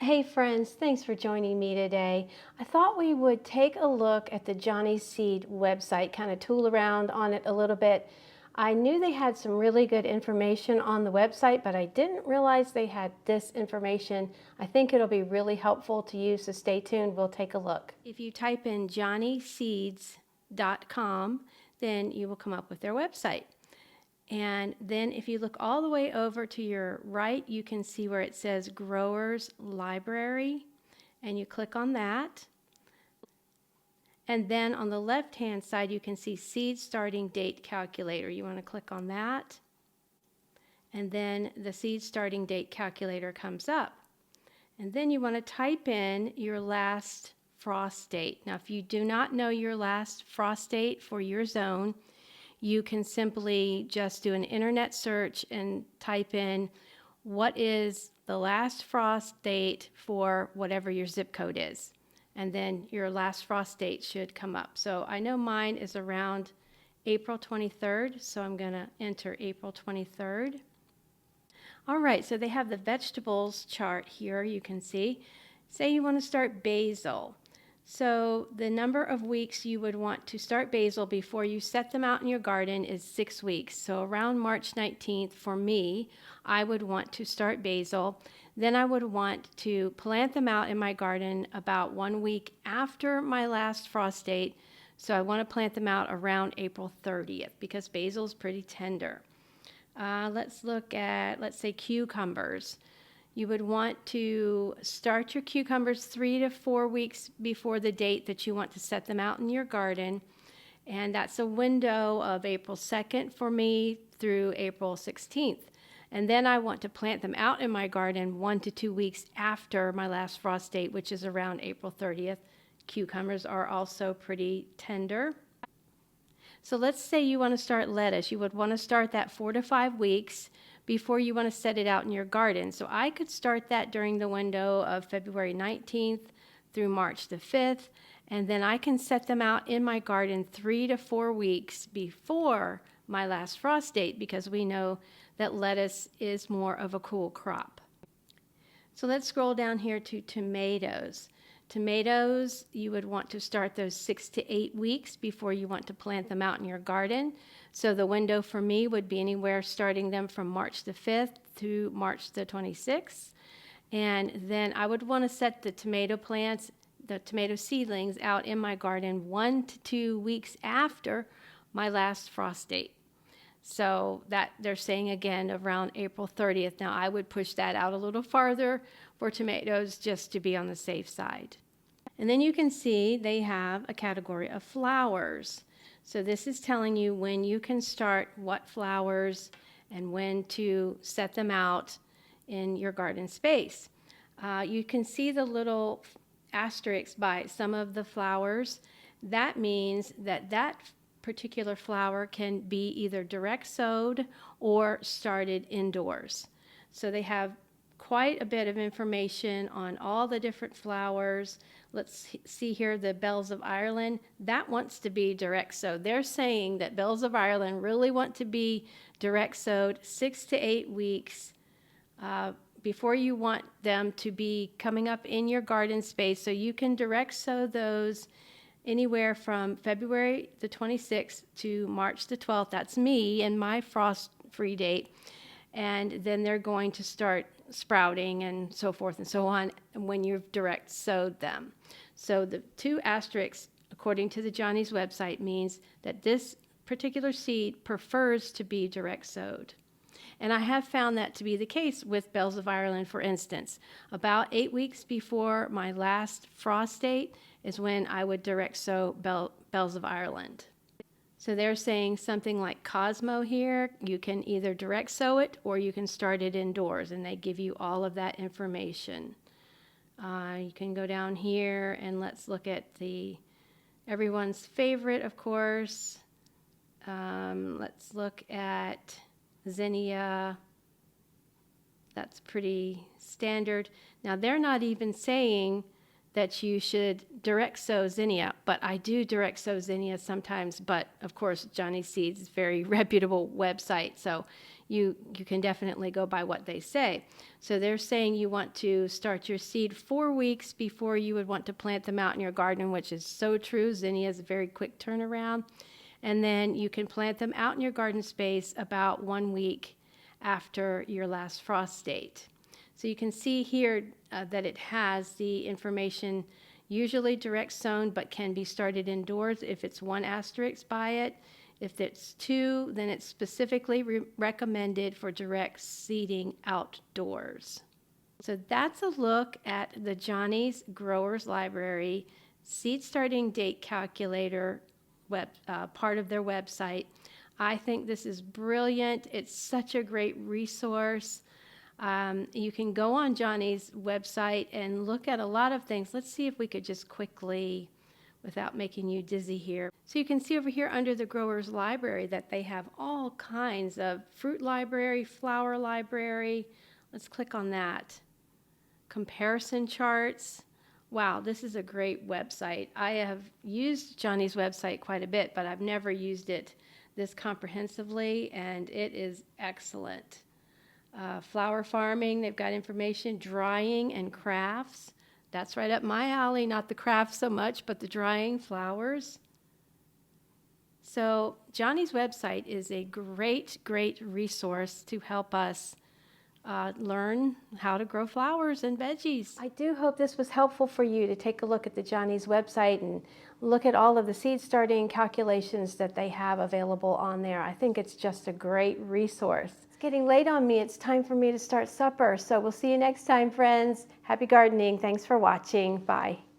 Hey friends, thanks for joining me today. I thought we would take a look at the Johnny Seed website, kind of tool around on it a little bit. I knew they had some really good information on the website, but I didn't realize they had this information. I think it'll be really helpful to you, so stay tuned. We'll take a look. If you type in johnnyseeds.com, then you will come up with their website. And then if you look all the way over to your right, you can see where it says Growers Library, and you click on that. And then on the left-hand side, you can see Seed Starting Date Calculator. You want to click on that. And then the Seed Starting Date Calculator comes up. And then you want to type in your last frost date. Now, if you do not know your last frost date for your zone, you can simply just do an internet search and type in what is the last frost date for whatever your zip code is. And then your last frost date should come up. So I know mine is around April 23rd, so I'm going to enter April 23rd. All right, so they have the vegetables chart here, you can see. Say you want to start basil. So the number of weeks you would want to start basil before you set them out in your garden is 6 weeks. So around March 19th, for me, I would want to start basil. Then I would want to plant them out in my garden about 1 week after my last frost date. So I want to plant them out around April 30th because basil is pretty tender. Let's look at, let's say, cucumbers. You would want to start your cucumbers 3 to 4 weeks before the date that you want to set them out in your garden. And that's a window of April 2nd for me through April 16th. And then I want to plant them out in my garden 1 to 2 weeks after my last frost date, which is around April 30th. Cucumbers are also pretty tender. So let's say you want to start lettuce. You would want to start that 4 to 5 weeks before you want to set it out in your garden. So I could start that during the window of February 19th through March the 5th, and then I can set them out in my garden 3 to 4 weeks before my last frost date because we know that lettuce is more of a cool crop. So let's scroll down here to tomatoes. Tomatoes, you would want to start those 6 to 8 weeks before you want to plant them out in your garden. So the window for me would be anywhere starting them from March the 5th to March the 26th. And then I would want to set the tomato plants, the tomato seedlings out in my garden 1 to 2 weeks after my last frost date. So that they're saying again around April 30th. Now I would push that out a little farther for tomatoes just to be on the safe side. And then you can see they have a category of flowers. So this is telling you when you can start what flowers and when to set them out in your garden space. You can see the little asterisks by some of the flowers. That means that that particular flower can be either direct sowed or started indoors. So they have quite a bit of information on all the different flowers. Let's see here the Bells of Ireland. That wants to be direct sowed. They're saying that Bells of Ireland really want to be direct sowed 6 to 8 weeks before you want them to be coming up in your garden space. So you can direct sow those anywhere from February the 26th to March the 12th. That's me and my frost-free date. And then they're going to start sprouting and so forth and so on when you've direct sowed them. So the 2 asterisks, according to the Johnny's website, means that this particular seed prefers to be direct sowed. And I have found that to be the case with Bells of Ireland, for instance. About 8 weeks before my last frost date is when I would direct sow Bells of Ireland. So they're saying something like Cosmo here, you can either direct sow it or you can start it indoors, and they give you all of that information. You can go down here and let's look at everyone's favorite, of course. Let's look at Zinnia. That's pretty standard. Now they're not even saying that you should direct sow zinnia, but I do direct sow zinnia sometimes, but of course Johnny Seeds is a very reputable website, so you can definitely go by what they say. So they're saying you want to start your seed 4 weeks before you would want to plant them out in your garden, which is so true. Zinnia is a very quick turnaround. And then you can plant them out in your garden space about 1 week after your last frost date. So you can see here that it has the information, usually direct sown, but can be started indoors. If it's 1 asterisk by it. If it's 2, then it's specifically recommended for direct seeding outdoors. So that's a look at the Johnny's Growers Library seed starting date calculator part of their website. I think this is brilliant. It's such a great resource. You can go on Johnny's website and look at a lot of things. Let's see if we could just quickly, without making you dizzy here. So you can see over here under the Growers Library that they have all kinds of fruit library, flower library. Let's click on that. Comparison charts. Wow, this is a great website. I have used Johnny's website quite a bit, but I've never used it this comprehensively, and it is excellent. Flower farming, they've got information, drying and crafts. That's right up my alley, not the crafts so much, but the drying flowers. So Johnny's website is a great, great resource to help us learn how to grow flowers and veggies. I do hope this was helpful for you to take a look at the Johnny's website and look at all of the seed starting calculations that they have available on there. I think it's just a great resource. It's getting late on me. It's time for me to start supper. So we'll see you next time, friends. Happy gardening. Thanks for watching. Bye.